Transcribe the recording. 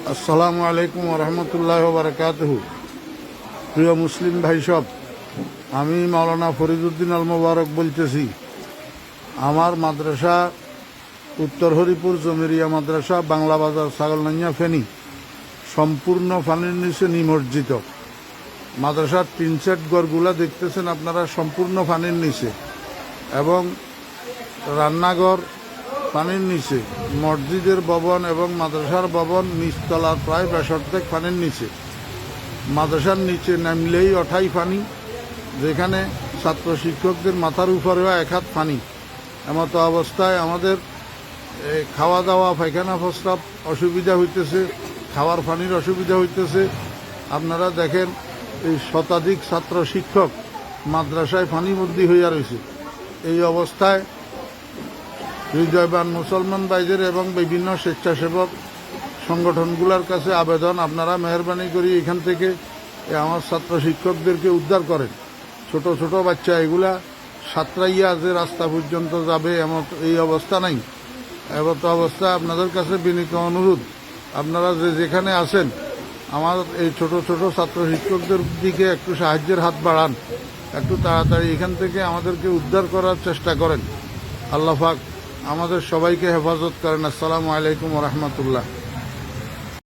আসসালামু আলাইকুম রহমতুল্লাহ বারকাতুহু। প্রিয় মুসলিম ভাই সব, আমি মাওলানা ফরিদউদ্দিন আল মোবারক বলতেছি। আমার মাদ্রাসা উত্তর হরিপুর জমিরিয়া মাদ্রাসা, বাংলা বাজার, ছাগলনাইয়া, ফেনী সম্পূর্ণ পানির নিচে নিমজ্জিত। মাদ্রাসার তিন সেট ঘরগুলা দেখতেছেন আপনারা, সম্পূর্ণ পানির নিচে, এবং রান্নাঘর পানির নিচে, মসজিদের ভবন এবং মাদ্রাসার ভবন নিচতলার প্রায় ৬২ পানির নিচে। মাদ্রাসার নিচে নামলেই অঠাই পানি, যেখানে ছাত্র শিক্ষকদের মাথার উপরেও ১ হাত পানি। এমতো অবস্থায় আমাদের খাওয়া দাওয়া, পায়খানা প্রস্রাব অসুবিধা হইতেছে, খাওয়ার পানির অসুবিধা হইতেছে। আপনারা দেখেন, এই শতাধিক ছাত্র শিক্ষক মাদ্রাসায় পানিবন্দী হইয়া রয়েছে। এই অবস্থায় হৃদয়বান মুসলমান ভাইদের এবং বিভিন্ন স্বেচ্ছাসেবক সংগঠনগুলোর কাছে আবেদন, আপনারা মেহরবানি করি এখান থেকে আমার ছাত্র শিক্ষকদেরকে উদ্ধার করেন। ছোট ছোট বাচ্চা এগুলা সাঁতরাইয়া যে রাস্তা পর্যন্ত যাবে এমন এই অবস্থা নাই। এমতো অবস্থা আপনাদের কাছে বিনীত অনুরোধ, আপনারা যেখানে আছেন আমার এই ছোট ছোট ছাত্র শিক্ষকদের দিকে একটু সাহায্যের হাত বাড়ান, একটু তাড়াতাড়ি এখান থেকে আমাদেরকে উদ্ধার করার চেষ্টা করেন। আল্লাহ পাক আমাদের সবাইকে হেফাজত করেন। আসসালামু আলাইকুম রহমতুল্লাহ।